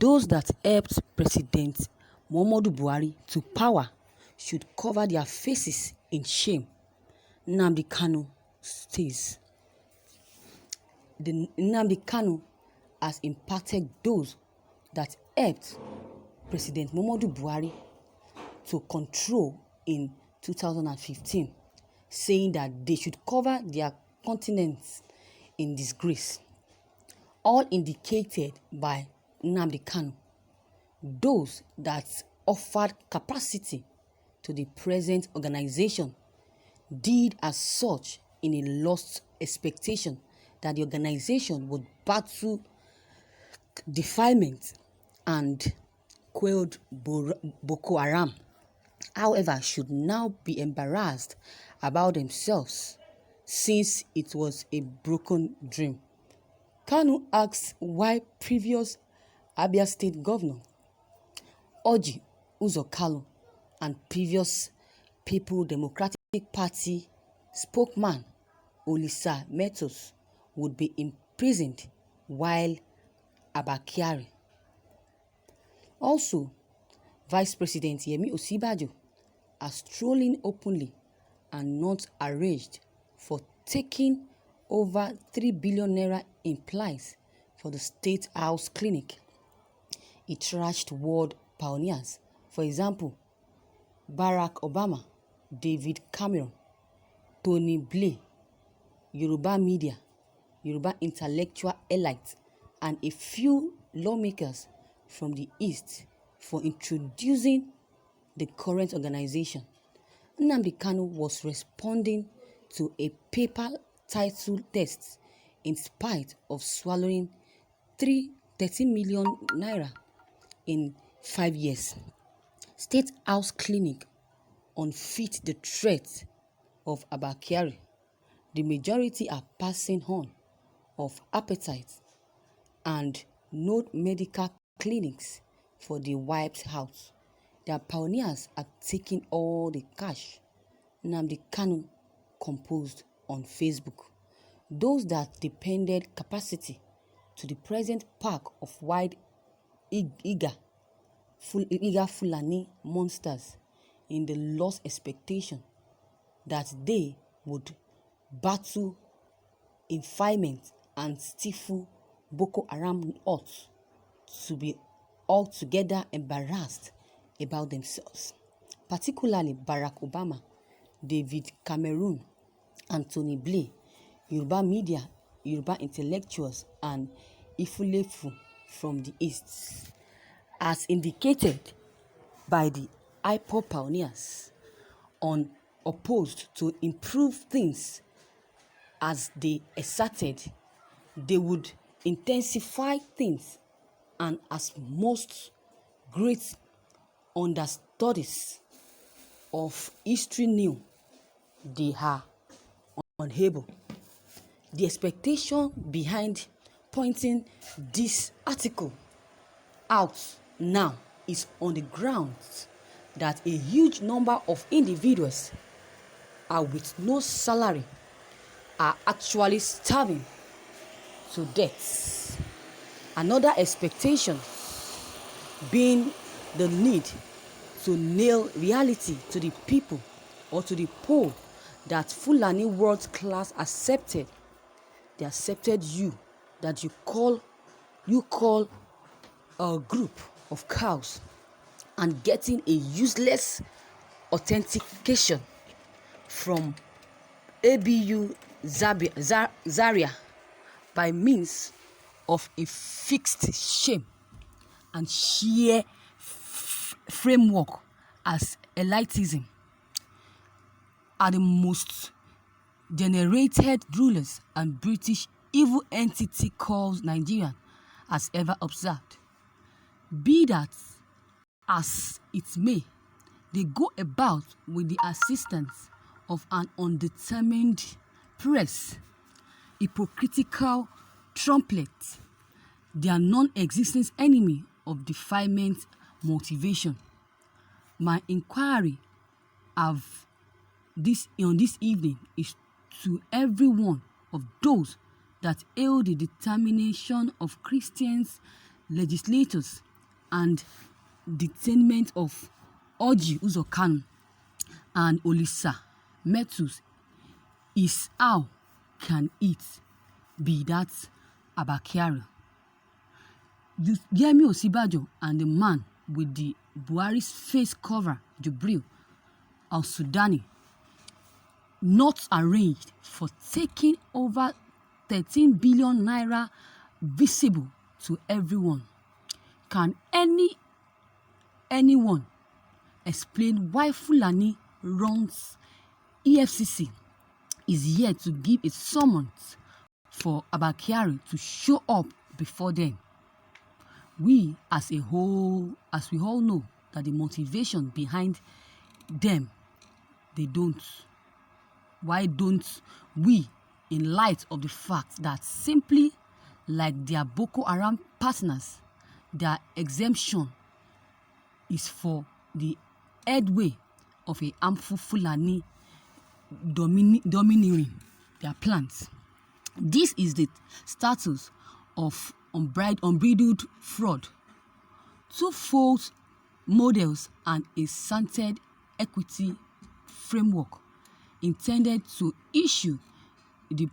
Those that helped President Muhammadu Buhari to power should cover their faces in shame. Nnamdi Kanu says. Nnamdi Kanu has impacted those that helped President Muhammadu Buhari to control in 2015, saying that they should cover their continents in disgrace. All indicated by Nnamdi Kanu. Those that offered capacity to the present organization did as such in a lost expectation that the organization would battle defilement and quelled Boko Haram. However, should now be embarrassed about themselves since it was a broken dream. Kanu asks why previous Abia State Governor Orji Uzor Kalu and previous People Democratic Party spokesman Olisa Metos would be imprisoned while Abba Kyari. Also, Vice President Yemi Osinbajo are strolling openly and not arraigned for taking over 3 billion naira in plies for the State House Clinic. He trashed world pioneers, for example, Barack Obama, David Cameron, Tony Blair, Yoruba media, Yoruba intellectual elite, and a few lawmakers from the East for introducing the current organization. Nnamdi Kanu was responding to a paper title test in spite of swallowing 13 million naira in 5 years. State House Clinic unfit the threat of Abba Kyari. The majority are passing on of appetite and no medical clinics for the White House. Their pioneers are taking all the cash. Nnamdi Kanu composed on Facebook. Those that depended capacity to the present pack of wide eager Fulani monsters in the lost expectation that they would battle defilement and stifle Boko Haram ought to be altogether embarrassed about themselves, particularly Barack Obama, David Cameron, and Tony Blair, Yoruba media, Yoruba intellectuals, and Ifulefu from the East, as indicated by the IPOB pioneers, unopposed to improve things as they asserted they would intensify things, and as most great understudies of history knew, they are unable. The expectation behind pointing this article out now is on the grounds that a huge number of individuals are with no salary are actually starving to death. Another expectation being the need to nail reality to the people or to the poor that Fulani world class accepted. They accepted you, that you call a group of cows, and getting a useless authentication from ABU Zaria by means of a fixed shame and sheer framework as elitism are the most generated rulers and British evil entity calls Nigeria has ever observed. Be that as it may, they go about with the assistance of an undetermined press, hypocritical trumpet, their non-existent enemy of defilement motivation. My inquiry on this evening is to every one of those that hail the determination of Christians legislators and detainment of Orji Uzor Kanu and Olisa Metus is how can it be that Abba Yemi Osinbajo and the man with the Buhari's face cover, Jubril al-Sudani, not arranged for taking over 13 billion naira visible to everyone? Can anyone explain why Fulani runs EFCC is yet to give a summons for Abba Kyari to show up before them? We we all know that the motivation behind them, they don't. Why don't we, in light of the fact that simply like their Boko Haram partners, their exemption is for the headway of a harmful Fulani domineering their plans? This is the status of unbridled fraud, two-fold models and a stunted equity framework intended to issue the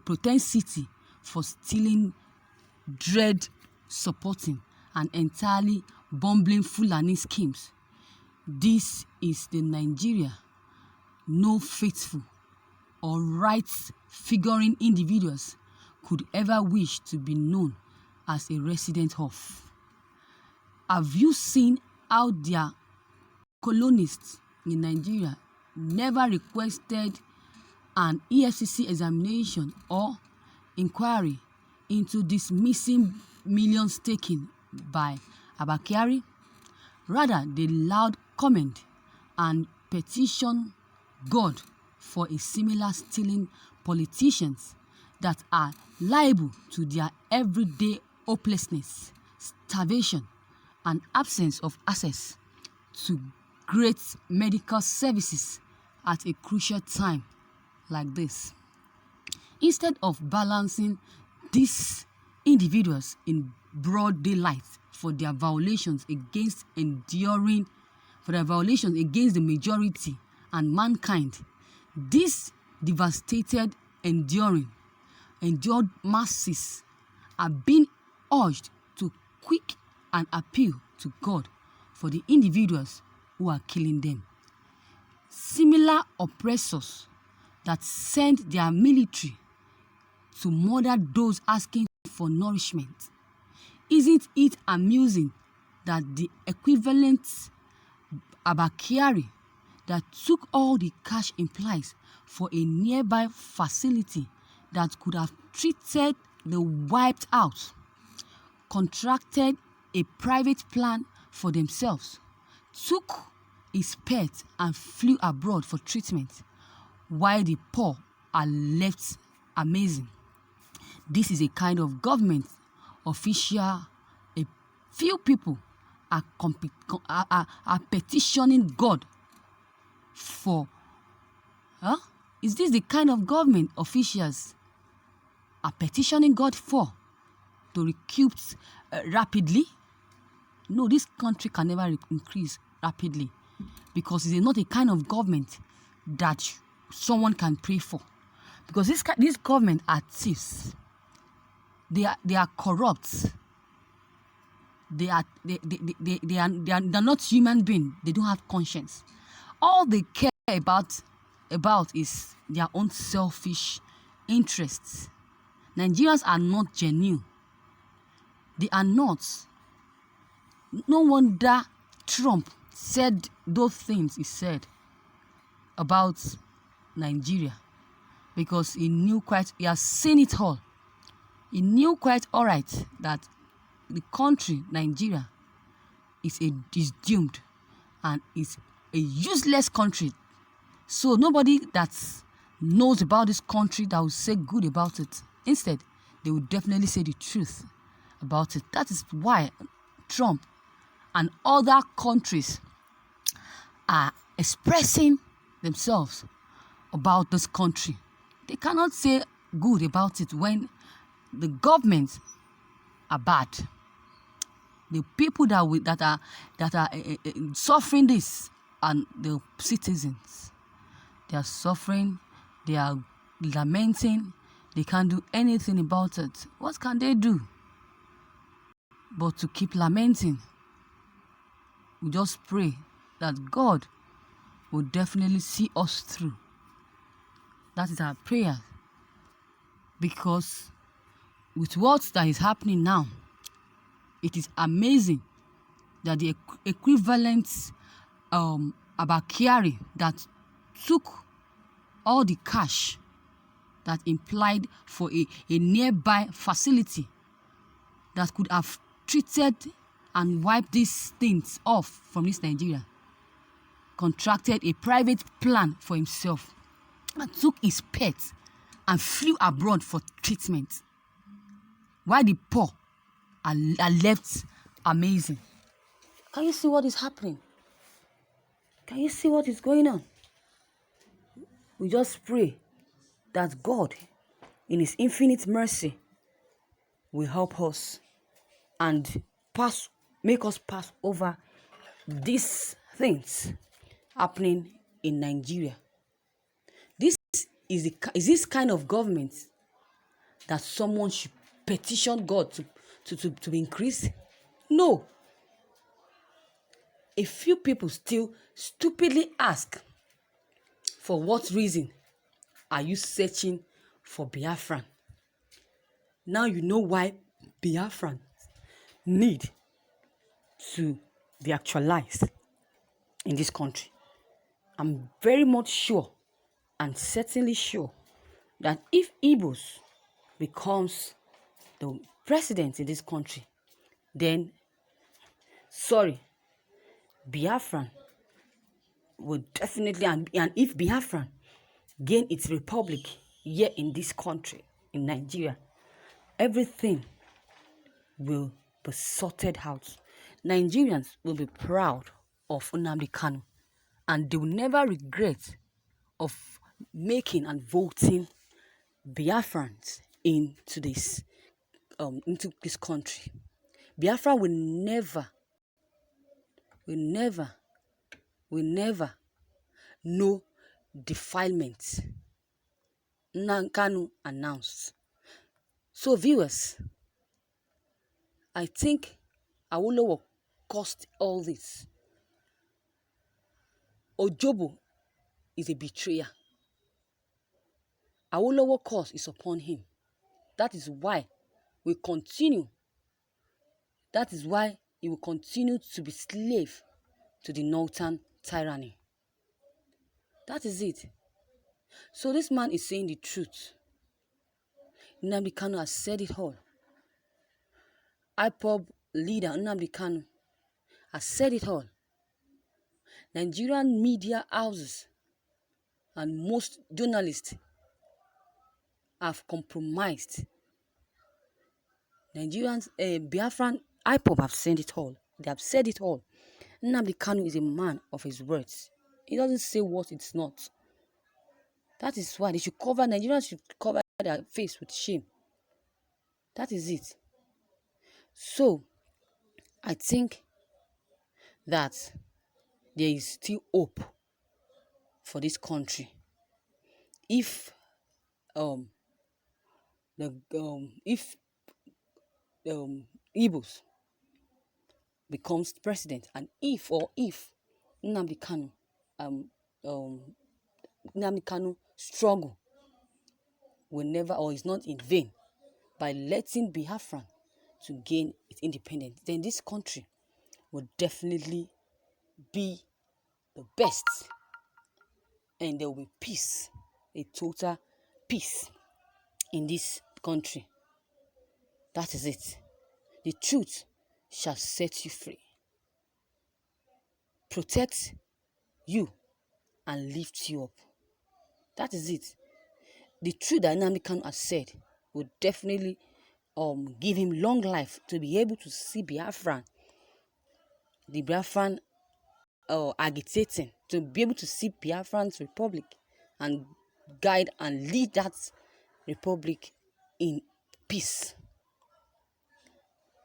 propensity for stealing, dread supporting, and entirely bumbling Fulani schemes. This is the Nigeria no faithful or right-figuring individuals could ever wish to be known as a resident of. Have you seen how their colonists in Nigeria never requested an EFCC examination or inquiry into this missing millions taken by Abba Kyari? Rather, they loud comment and petition God for a similar stealing politicians that are liable to their everyday hopelessness, starvation, and absence of access to great medical services at a crucial time like this. Instead of balancing these individuals in broad daylight for their violations against the majority and mankind, these devastated endured masses are being urged to quick and appeal to God for the individuals who are killing them. Similar oppressors that send their military to murder those asking for nourishment. Isn't it amusing that the equivalent Abba Kyari that took all the cash implies for a nearby facility that could have treated the wiped out, contracted a private plan for themselves, took his pet and flew abroad for treatment, while the poor are left amazing? This is a kind of government official a few people are petitioning God for. Is this the kind of government officials are petitioning God for to recoup rapidly? No, this country can never increase rapidly because it's not a kind of government that someone can pray for. Because this government are thieves. They are corrupt. They are not human beings. They don't have conscience. All they care about is their own selfish interests. Nigerians are not genuine. They are not. No wonder Trump said those things he said about Nigeria, because he has seen it all. He knew quite all right that the country, Nigeria, is doomed and is a useless country. So nobody that knows about this country that will say good about it. Instead, they will definitely say the truth about it. That is why Trump and other countries are expressing themselves about this country. They cannot say good about it when the government are bad. The people that are suffering this and the citizens. They are suffering. They are lamenting. They can't do anything about it. What can they do but to keep lamenting? We just pray that God will definitely see us through. That is our prayer. Because with what that is happening now, it is amazing that the equivalent Abakari that took all the cash that implied for a nearby facility that could have treated and wiped these things off from this Nigeria, contracted a private plan for himself and took his pet and flew abroad for treatment, while the poor are left amazing. Can you see what is happening? Can you see what is going on? We just pray that God, in His infinite mercy, will help us and make us pass over these things happening in Nigeria. This is this kind of government that someone should petition God to increase? No. A few people still stupidly ask, for what reason are you searching for Biafran? Now you know why Biafran need to be actualized in this country. I'm very much sure and certainly sure that if Igbos becomes the president in this country, then, Biafran will definitely, and if Biafran gain its republic here in this country, in Nigeria, everything will be sorted out. Nigerians will be proud of Nnamdi Kanu, and they will never regret of making and voting Biafrans into this country. Biafra will never know defilement. Kanu announced. So viewers, I think Awolowo caused all this. Ojobo is a betrayer. Awolowo curse is upon him. That is why we continue. That is why he will continue to be slave to the northern tyranny. That is it. So this man is saying the truth. Nnamdi Kanu has said it all. IPOB leader Nnamdi Kanu has said it all. Nigerian media houses and most journalists have compromised. Nigerians, Biafran, IPOB have said it all. They have said it all. Nnamdi Kanu is a man of his words. He doesn't say what it's not. That is why Nigerians should cover their face with shame. That is it. So, I think that there is still hope for this country. If Igbos becomes president, and if Nnamdi Kanu struggle will never, or is not in vain, by letting Biafran to gain its independence, then this country will definitely be the best, and there will be peace, a total peace in this country. That is it. The truth shall set you free, protect you, and lift you up. That is it. The truth that Nnamdi Kanu has said will definitely give him long life to be able to see the Biafran agitating, to be able to see Biafran's republic and guide and lead that republic in peace.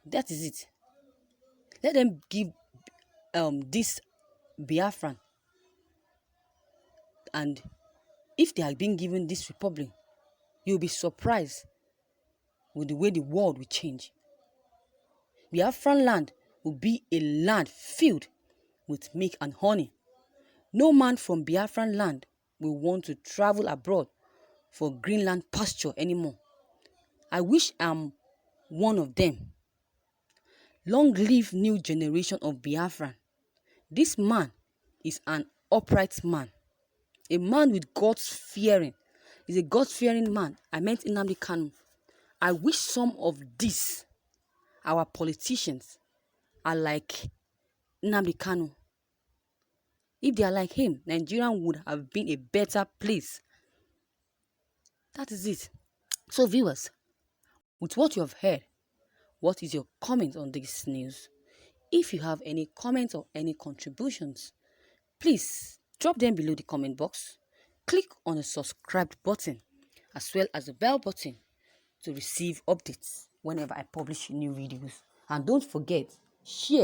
That is it. Let them give this Biafran, and if they are being given this republic, you'll be surprised with the way the world will change. Biafran land will be a land filled with milk and honey. No man from Biafran land will want to travel abroad for Greenland pasture anymore. I wish I'm one of them. Long live new generation of Biafran. This man is an upright man, a man with God's fearing. He's a God-fearing man. I meant Nnamdi Kanu. I wish some of these, our politicians, are like Nnamdi Kanu. If they are like him, Nigeria would have been a better place. That is it. So viewers, with what you have heard, what is your comment on this news? If you have any comments or any contributions, please drop them below the comment box. Click on the subscribe button as well as the bell button to receive updates whenever I publish new videos. And don't forget, share